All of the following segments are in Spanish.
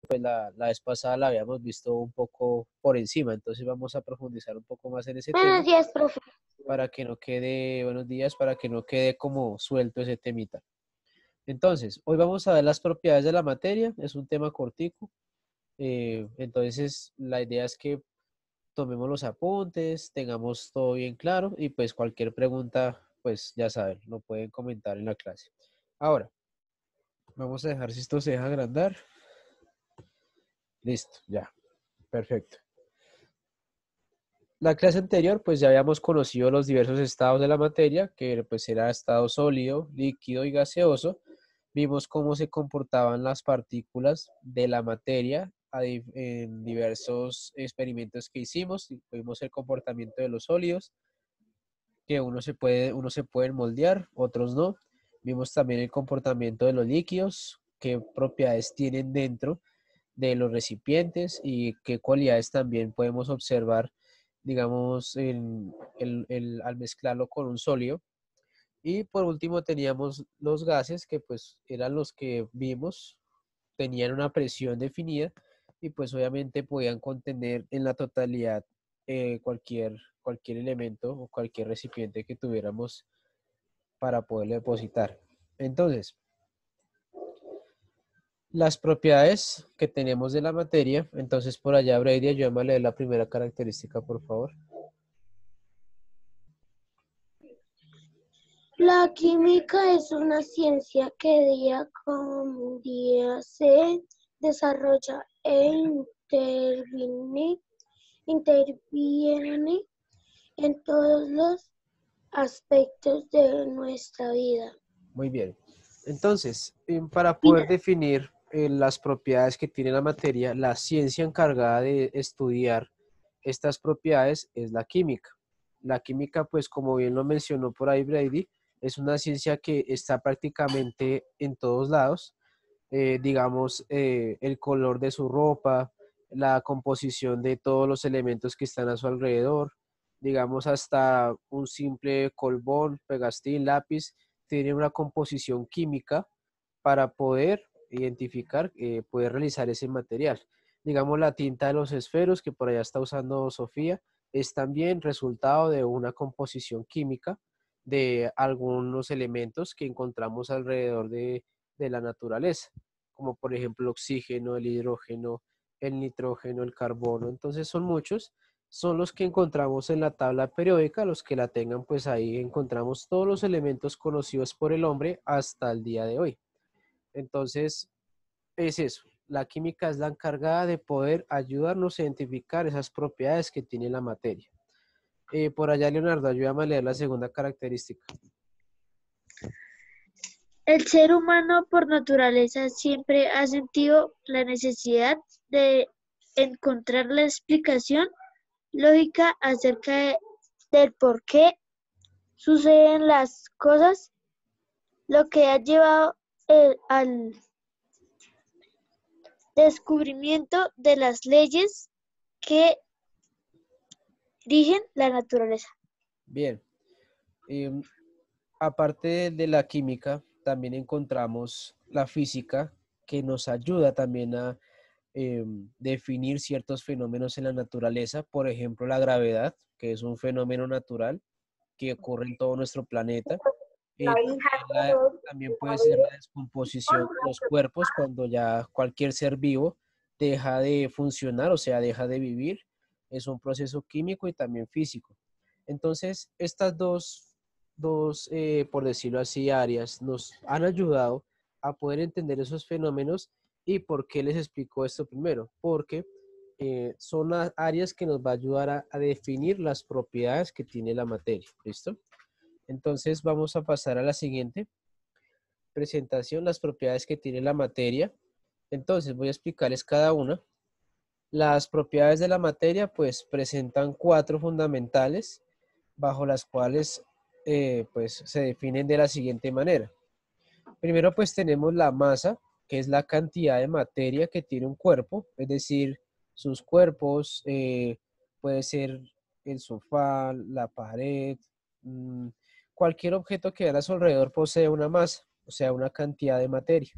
pues la vez pasada la habíamos visto un poco por encima, entonces vamos a profundizar un poco más en ese Buenos tema días, profe. para que no quede, buenos días, para que no quede como suelto ese temita. Entonces, hoy vamos a ver las propiedades de la materia, es un tema cortico, entonces la idea es que tomemos los apuntes, tengamos todo bien claro y pues cualquier pregunta, pues ya saben, lo pueden comentar en la clase. Ahora, vamos a dejar si esto se deja agrandar. Listo, ya, perfecto. La clase anterior, pues ya habíamos conocido los diversos estados de la materia, que pues era estado sólido, líquido y gaseoso. Vimos cómo se comportaban las partículas de la materia en diversos experimentos que hicimos. Vimos el comportamiento de los sólidos, que unos se pueden moldear, otros no. Vimos también el comportamiento de los líquidos, qué propiedades tienen dentro de los recipientes y qué cualidades también podemos observar, digamos, al mezclarlo con un sólido. Y por último teníamos los gases, que pues eran los que vimos, tenían una presión definida y pues obviamente podían contener en la totalidad cualquier elemento o cualquier recipiente que tuviéramos para poderlo depositar. Entonces, las propiedades que tenemos de la materia, entonces por allá, Brady, ayúdame a leer la primera característica, por favor. La química es una ciencia que día con día se desarrolla e interviene en todos los aspectos de nuestra vida. Muy bien. Entonces, para poder definir las propiedades que tiene la materia, la ciencia encargada de estudiar estas propiedades es la química. La química, pues como bien lo mencionó por ahí Brady, es una ciencia que está prácticamente en todos lados. Digamos, el color de su ropa, la composición de todos los elementos que están a su alrededor, digamos, hasta un simple colbón, pegastil, lápiz, tiene una composición química para poder identificar, poder realizar ese material. Digamos, la tinta de los esferos que por allá está usando Sofía, es también resultado de una composición química de algunos elementos que encontramos alrededor de la naturaleza, como por ejemplo el oxígeno, el hidrógeno, el nitrógeno, el carbono. Entonces son muchos, son los que encontramos en la tabla periódica, los que la tengan, pues ahí encontramos todos los elementos conocidos por el hombre hasta el día de hoy. Entonces, es eso. La química es la encargada de poder ayudarnos a identificar esas propiedades que tiene la materia. Por allá, Leonardo, ayúdame a leer la segunda característica. El ser humano por naturaleza siempre ha sentido la necesidad de encontrar la explicación lógica acerca del por qué suceden las cosas, lo que ha llevado al descubrimiento de las leyes que rigen la naturaleza. Bien. Aparte de la química, también encontramos la física que nos ayuda también a definir ciertos fenómenos en la naturaleza, por ejemplo, la gravedad, que es un fenómeno natural que ocurre en todo nuestro planeta. También puede ser la descomposición de los cuerpos cuando ya cualquier ser vivo deja de funcionar, o sea, deja de vivir. Es un proceso químico y también físico. Entonces, estas por decirlo así, áreas nos han ayudado a poder entender esos fenómenos. ¿Y por qué les explico esto primero? Porque son las áreas que nos va a ayudar a definir las propiedades que tiene la materia. ¿Listo? Entonces vamos a pasar a la siguiente presentación, las propiedades que tiene la materia. Entonces voy a explicarles cada una. Las propiedades de la materia pues presentan cuatro fundamentales bajo las cuales pues se definen de la siguiente manera. Primero pues tenemos la masa, que es la cantidad de materia que tiene un cuerpo, es decir, sus cuerpos, puede ser el sofá, la pared, cualquier objeto que a su alrededor posee una masa, o sea, una cantidad de materia.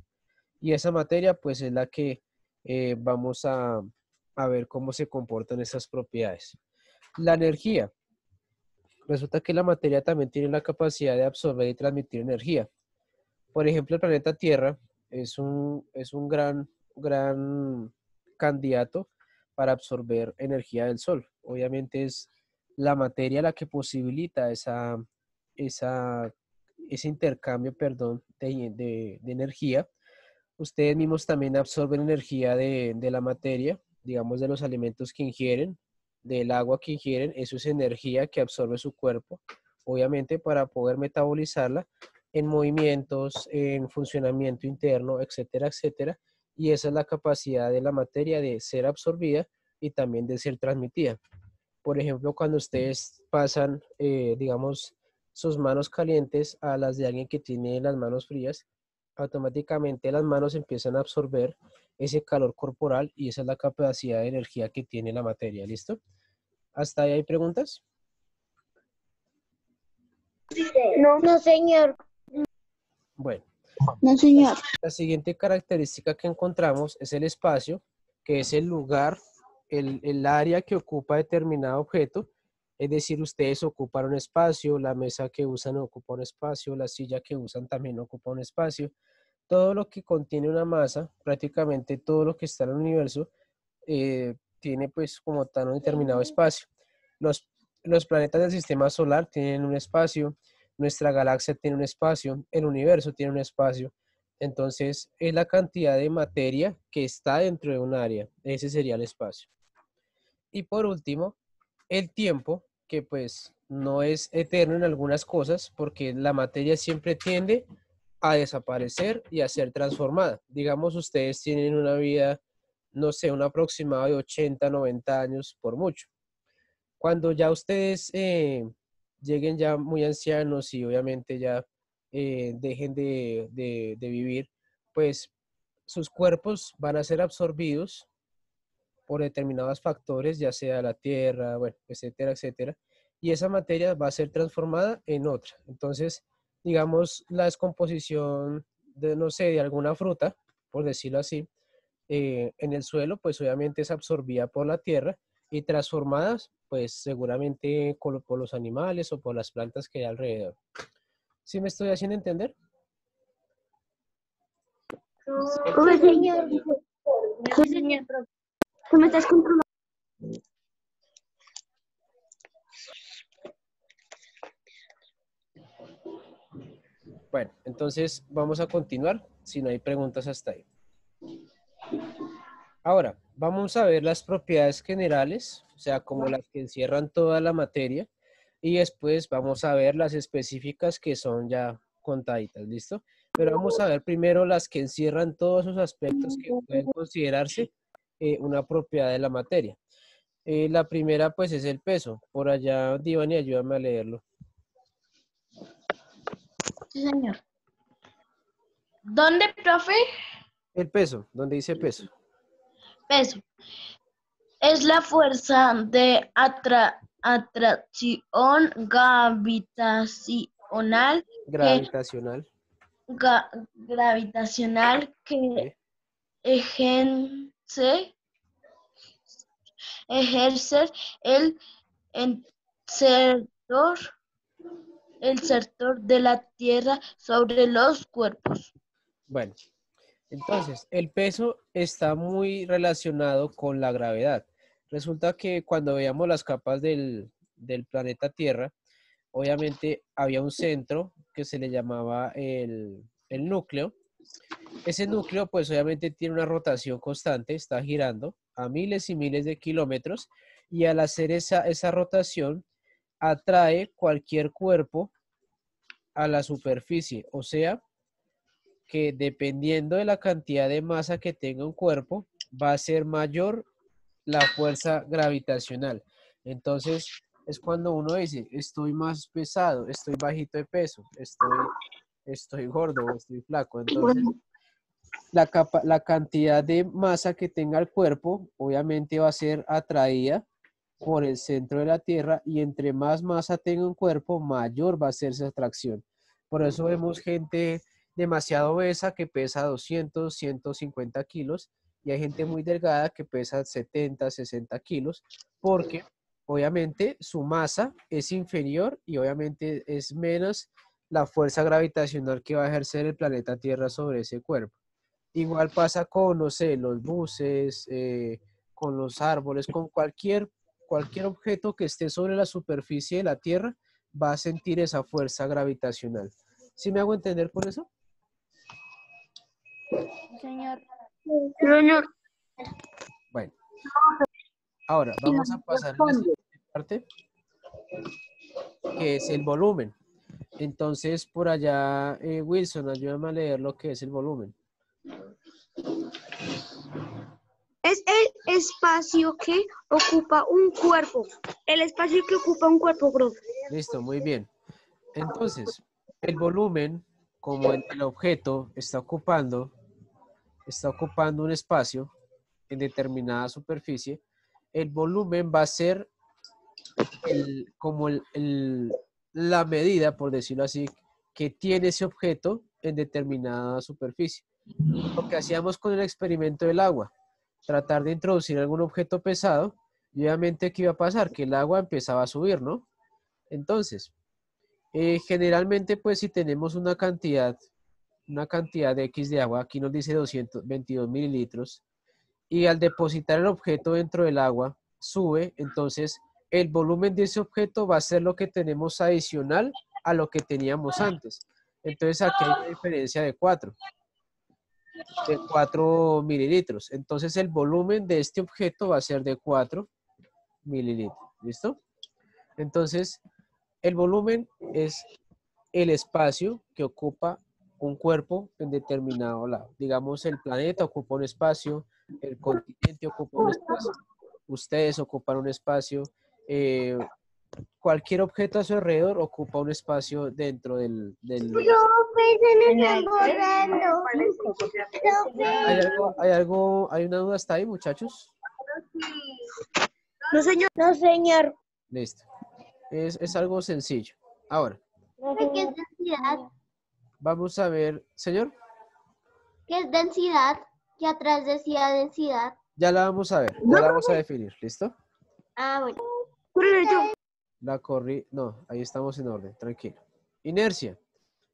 Y esa materia pues es la que vamos a ver cómo se comportan estas propiedades. La energía. Resulta que la materia también tiene la capacidad de absorber y transmitir energía. Por ejemplo, el planeta Tierra es un gran candidato para absorber energía del Sol. Obviamente es la materia la que posibilita esa, ese intercambio, perdón, de energía. Ustedes mismos también absorben energía de la materia, digamos de los alimentos que ingieren, del agua que ingieren. Eso es energía que absorbe su cuerpo, obviamente para poder metabolizarla en movimientos, en funcionamiento interno, etcétera, etcétera. Y esa es la capacidad de la materia de ser absorbida y también de ser transmitida. Por ejemplo, cuando ustedes pasan, digamos, sus manos calientes a las de alguien que tiene las manos frías, automáticamente las manos empiezan a absorber ese calor corporal y esa es la capacidad de energía que tiene la materia. ¿Listo? ¿Hasta ahí hay preguntas? No, no, señor. Bueno, No, señor. la siguiente característica que encontramos es el espacio, que es el lugar, el área que ocupa determinado objeto. Es decir, ustedes ocupan un espacio, la mesa que usan ocupa un espacio, la silla que usan también ocupa un espacio. Todo lo que contiene una masa, prácticamente todo lo que está en el universo, tiene pues como tal un determinado espacio. Los, los planetas del sistema solar tienen un espacio, nuestra galaxia tiene un espacio, el universo tiene un espacio. Entonces, es la cantidad de materia que está dentro de un área. Ese sería el espacio. Y por último, el tiempo, que pues no es eterno en algunas cosas, porque la materia siempre tiende a desaparecer y a ser transformada. Digamos, ustedes tienen una vida, no sé, un aproximado de 80, 90 años por mucho. Cuando ya ustedes lleguen ya muy ancianos y obviamente ya dejen de vivir, pues sus cuerpos van a ser absorbidos por determinados factores, ya sea la tierra, bueno, etcétera, etcétera, y esa materia va a ser transformada en otra. Entonces, digamos, la descomposición de, no sé, de alguna fruta, por decirlo así, en el suelo, pues obviamente es absorbida por la tierra y transformadas, pues seguramente por los animales o por las plantas que hay alrededor. ¿Sí me estoy haciendo entender? Sí, señor. Sí, señor. ¿Tú me estás controlando? Bueno, entonces vamos a continuar, si no hay preguntas hasta ahí. Ahora, vamos a ver las propiedades generales, o sea, como las que encierran toda la materia, y después vamos a ver las específicas que son ya contaditas, ¿listo? Pero vamos a ver primero las que encierran todos esos aspectos que pueden considerarse una propiedad de la materia. La primera, pues, es el peso. Por allá, Divani, ayúdame a leerlo. Sí, señor. ¿Dónde, profe? El peso, ¿dónde dice peso? Peso. Es la fuerza de atracción que, Gravitacional. gravitacional que ¿Sí? ejerce el sector, el sector de la Tierra sobre los cuerpos. Bueno, entonces, el peso está muy relacionado con la gravedad. Resulta que cuando veíamos las capas del planeta Tierra, obviamente había un centro que se le llamaba el núcleo. Ese núcleo, pues obviamente tiene una rotación constante, está girando a miles y miles de kilómetros y al hacer esa rotación atrae cualquier cuerpo a la superficie, o sea, que dependiendo de la cantidad de masa que tenga un cuerpo, va a ser mayor la fuerza gravitacional. Entonces, es cuando uno dice, estoy más pesado, estoy bajito de peso, estoy gordo o estoy flaco. Entonces, la cantidad de masa que tenga el cuerpo, obviamente va a ser atraída por el centro de la Tierra y entre más masa tenga un cuerpo, mayor va a ser esa atracción. Por eso vemos gente demasiado obesa que pesa 200, 150 kilos y hay gente muy delgada que pesa 70, 60 kilos, porque obviamente su masa es inferior y obviamente es menos la fuerza gravitacional que va a ejercer el planeta Tierra sobre ese cuerpo. Igual pasa con, no sé, los buses, con los árboles, con cualquier objeto que esté sobre la superficie de la Tierra, va a sentir esa fuerza gravitacional. ¿Sí me hago entender con eso? Señor. Señor, Bueno, ahora vamos a pasar a la siguiente parte, que es el volumen. Entonces, por allá, Wilson, ayúdame a leer lo que es el volumen. es el espacio que ocupa un cuerpo. El espacio que ocupa un cuerpo, profe. Listo, muy bien. Entonces, el volumen, como el objeto está ocupando un espacio en determinada superficie, el volumen va a ser como la medida, por decirlo así, que tiene ese objeto en determinada superficie. Lo que hacíamos con el experimento del agua, tratar de introducir algún objeto pesado, y obviamente, ¿qué iba a pasar? Que el agua empezaba a subir, ¿no? Entonces, generalmente, pues si tenemos una cantidad de X de agua, aquí nos dice 222 mililitros, y al depositar el objeto dentro del agua, sube, entonces el volumen de ese objeto va a ser lo que tenemos adicional a lo que teníamos antes. Entonces aquí hay una diferencia de 4 mililitros. Entonces el volumen de este objeto va a ser de 4 mililitros. ¿Listo? Entonces el volumen es el espacio que ocupa un cuerpo en determinado lado. Digamos, el planeta ocupa un espacio, el continente ocupa un espacio, ustedes ocupan un espacio, eh, cualquier objeto a su alrededor ocupa un espacio dentro Profe, se me están borrando. ¿Hay una duda hasta ahí, muchachos? No, señor. No, señor. Listo. Es algo sencillo. Ahora, ¿Qué es densidad? vamos a ver, señor, ¿Qué es densidad? Que atrás decía densidad. ya la vamos a ver, ya la vamos a definir, ¿listo? Ah, bueno. La corrí, no, ahí estamos en orden, tranquilo. Inercia.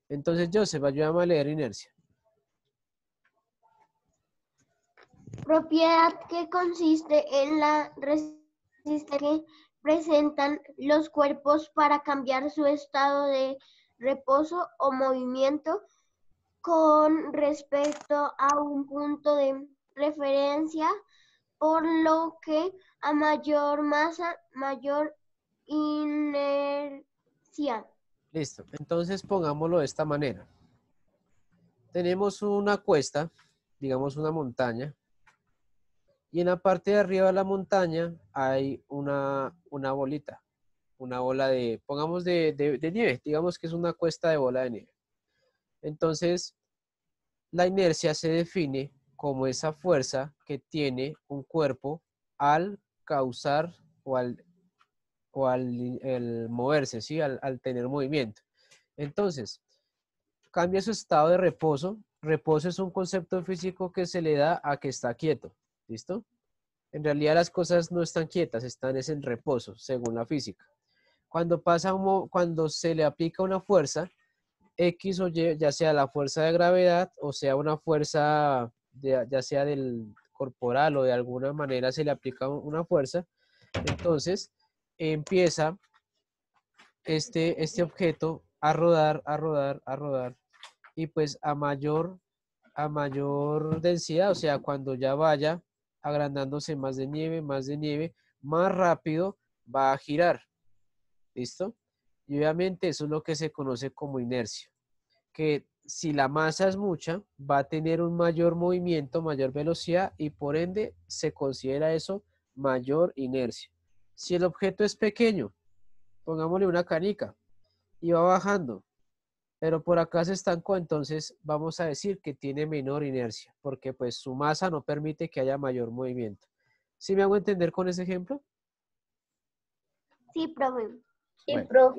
Entonces, Joseph, ayúdame a leer inercia. Propiedad que consiste en la resistencia que presentan los cuerpos para cambiar su estado de reposo o movimiento con respecto a un punto de referencia, por lo que a mayor masa, mayor inercia. Listo. Entonces, pongámoslo de esta manera. Tenemos una cuesta, digamos una montaña, y en la parte de arriba de la montaña hay una bolita, una bola de, pongamos de nieve, digamos que es una cuesta de bola de nieve. Entonces, la inercia se define como esa fuerza que tiene un cuerpo al causar o al el moverse, ¿sí? Al tener movimiento. Entonces, cambia su estado de reposo. Reposo es un concepto físico que se le da a que está quieto. ¿Listo? En realidad las cosas no están quietas, están en reposo, según la física. Cuando se le aplica una fuerza, X o Y, ya sea la fuerza de gravedad o sea una fuerza, ya sea del corporal o de alguna manera se le aplica una fuerza, entonces empieza este objeto a rodar, a rodar, a rodar, y pues a mayor densidad, o sea, cuando ya vaya agrandándose más de nieve, más rápido va a girar. ¿Listo? Y obviamente eso es lo que se conoce como inercia, que si la masa es mucha, va a tener un mayor movimiento, mayor velocidad y por ende se considera eso mayor inercia. Si el objeto es pequeño, pongámosle una canica y va bajando, pero por acá se estancó, entonces vamos a decir que tiene menor inercia, porque pues su masa no permite que haya mayor movimiento. ¿Sí me hago entender con ese ejemplo? Sí, profe. Bueno,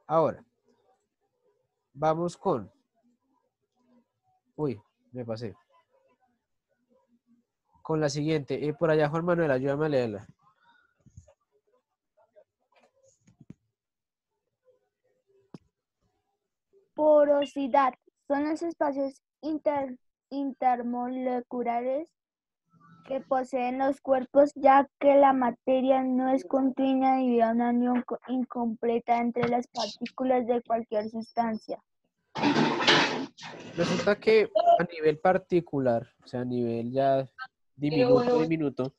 ahora, vamos con... Uy, me pasé. con la siguiente. Por allá, Juan Manuel, ayúdame a leerla. Porosidad son los espacios intermoleculares que poseen los cuerpos, ya que la materia no es continua debido a una unión incompleta entre las partículas de cualquier sustancia. Resulta que a nivel particular, o sea, a nivel ya diminuto,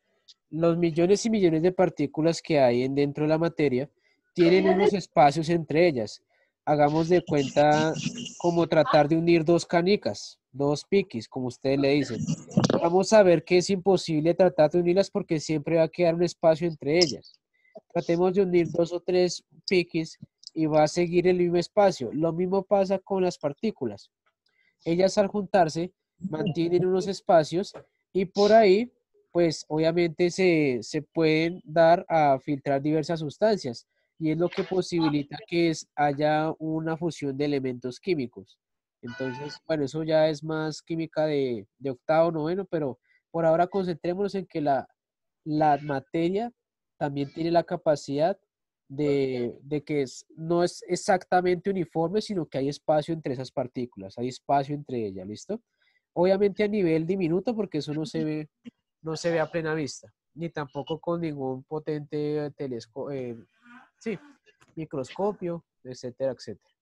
los millones y millones de partículas que hay dentro de la materia tienen unos espacios entre ellas. Hagamos de cuenta como tratar de unir dos canicas, dos piquis, como ustedes le dicen. Vamos a ver que es imposible tratar de unirlas porque siempre va a quedar un espacio entre ellas. Tratemos de unir dos o tres piquis y va a seguir el mismo espacio. Lo mismo pasa con las partículas. Ellas al juntarse mantienen unos espacios y por ahí, pues obviamente se pueden dar a filtrar diversas sustancias y es lo que posibilita que haya una fusión de elementos químicos. Entonces, bueno, eso ya es más química de octavo, noveno, pero por ahora concentrémonos en que la materia también tiene la capacidad de que no es exactamente uniforme, sino que hay espacio entre esas partículas, hay espacio entre ellas, ¿listo? Obviamente a nivel diminuto, porque eso no se ve a plena vista, ni tampoco con ningún potente telescopio, sí, microscopio, etcétera, etcétera.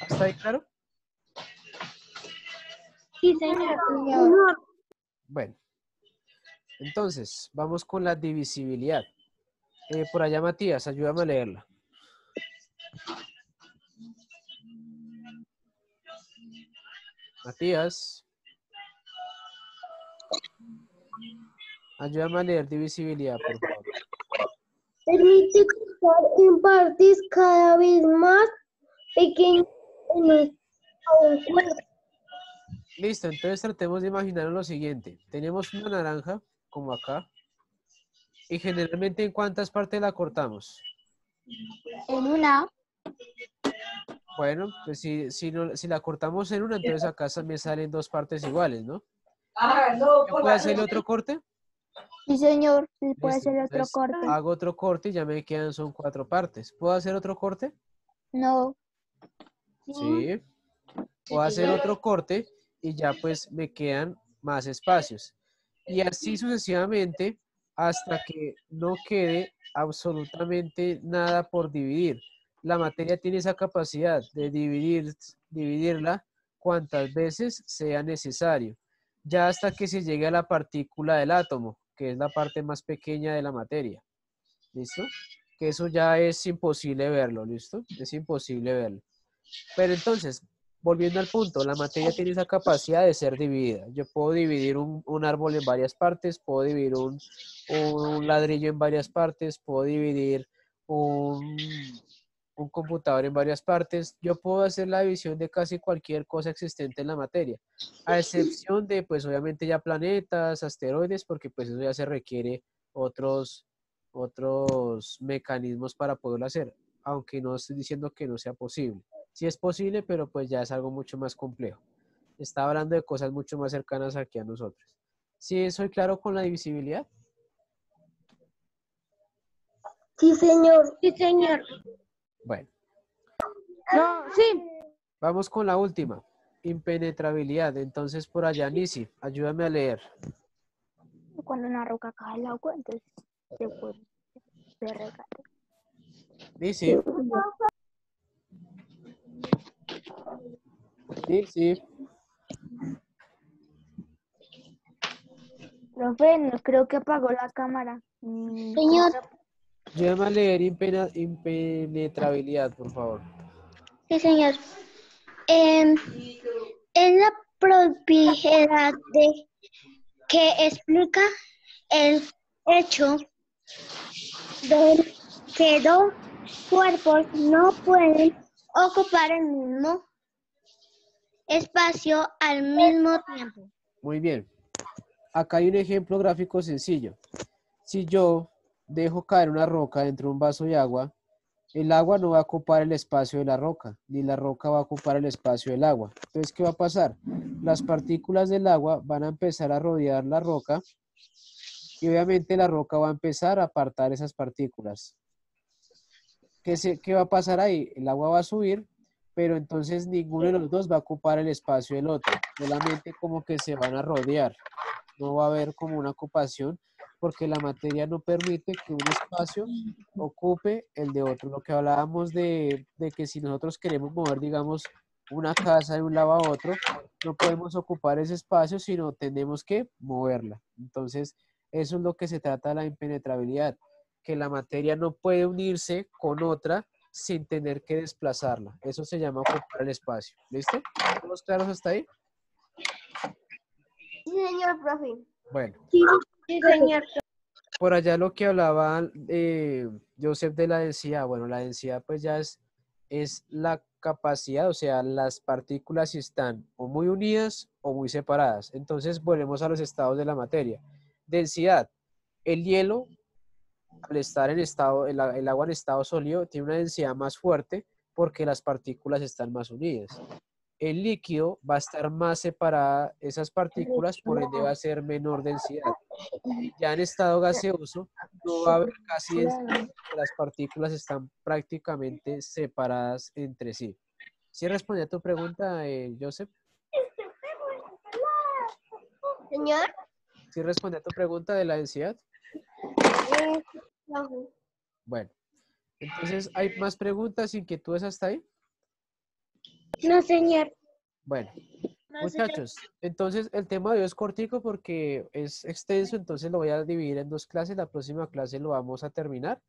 ¿Hasta ahí claro? Sí, señor. Bueno, entonces, vamos con la divisibilidad. Por allá, Matías, ayúdame a leerla. Matías, ayúdame a leer divisibilidad, por favor. Permite cortar en partes cada vez más pequeñas en un cuerpo. Listo, entonces tratemos de imaginar lo siguiente. Tenemos una naranja, como acá, y generalmente ¿en cuántas partes la cortamos? En una. Bueno, pues si la cortamos en una, entonces acá me salen dos partes iguales, ¿no? ¿Yo puedo hacerle otro corte? Sí, señor. Sí, puede Listo, ser otro entonces corte. hago otro corte y ya me quedan, son cuatro partes. ¿Puedo hacer otro corte? No. Sí. Puedo hacer otro corte y ya pues me quedan más espacios. Y así sucesivamente hasta que no quede absolutamente nada por dividir. La materia tiene esa capacidad de dividirla cuantas veces sea necesario, ya hasta que se llegue a la partícula del átomo, que es la parte más pequeña de la materia. ¿Listo? Que eso ya es imposible verlo, ¿listo? Es imposible verlo. Pero entonces, volviendo al punto, la materia tiene esa capacidad de ser dividida. Yo puedo dividir un árbol en varias partes, puedo dividir un ladrillo en varias partes, puedo dividir un, un computador en varias partes. Yo puedo hacer la división de casi cualquier cosa existente en la materia, a excepción de, pues obviamente ya planetas, asteroides, porque pues eso ya se requiere otros mecanismos para poderlo hacer, aunque no estoy diciendo que no sea posible. Sí es posible, pero pues ya es algo mucho más complejo. Está hablando de cosas mucho más cercanas aquí a nosotros. ¿Sí soy claro con la divisibilidad? Sí, señor. Sí, señor. Bueno, No, sí. vamos con la última. Impenetrabilidad. Entonces por allá, Nisi, ayúdame a leer. Cuando una roca cae al agua, entonces se puede regar. Nisi. Nisi. Profe, no creo que apagó la cámara. Señor. Ayúdame a leer impenetrabilidad, por favor. Sí, señor. Es la propiedad que explica el hecho de que dos cuerpos no pueden ocupar el mismo espacio al mismo tiempo. Muy bien. Acá hay un ejemplo gráfico sencillo. Si yo dejo caer una roca dentro de un vaso de agua, el agua no va a ocupar el espacio de la roca, ni la roca va a ocupar el espacio del agua. Entonces, ¿qué va a pasar? Las partículas del agua van a empezar a rodear la roca y obviamente la roca va a empezar a apartar esas partículas. ¿Qué va a pasar ahí? El agua va a subir, pero entonces ninguno de los dos va a ocupar el espacio del otro, solamente como que se van a rodear. No va a haber como una ocupación porque la materia no permite que un espacio ocupe el de otro. Lo que hablábamos de que si nosotros queremos mover, digamos, una casa de un lado a otro, no podemos ocupar ese espacio, sino tenemos que moverla. Entonces, eso es lo que se trata de la impenetrabilidad, que la materia no puede unirse con otra sin tener que desplazarla. Eso se llama ocupar el espacio. ¿Listo? ¿Todos claros hasta ahí? Sí, señor profe. Bueno. Sí, señor. Por allá lo que hablaba Joseph de la densidad, bueno, la densidad pues ya es la capacidad, o sea, las partículas si están o muy unidas o muy separadas. Entonces volvemos a los estados de la materia. Densidad, el hielo al estar en estado, el agua en estado sólido tiene una densidad más fuerte porque las partículas están más unidas. El líquido va a estar más separada esas partículas, por ende va a ser menor densidad. Ya en estado gaseoso no va a haber casi densidad, las partículas están prácticamente separadas entre sí. ¿Sí respondí a tu pregunta, Joseph? Señor. ¿Sí respondí a tu pregunta de la densidad? Profe. Bueno, entonces, ¿hay más preguntas, inquietudes hasta ahí? No, señor. Bueno, No, señor. muchachos, entonces el tema de hoy es cortico porque es extenso, entonces lo voy a dividir en dos clases. La próxima clase lo vamos a terminar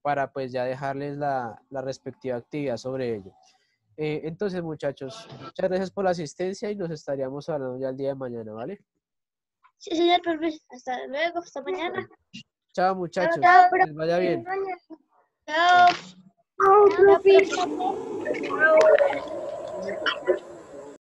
para pues ya dejarles la respectiva actividad sobre ello. Entonces, muchachos, muchas gracias por la asistencia y nos estaríamos hablando ya el día de mañana, ¿vale? Sí, señor, profe. Hasta luego, hasta mañana. Chao, muchachos, Chao, que les vaya bien. Chao. Chao, profe. Chao, profe.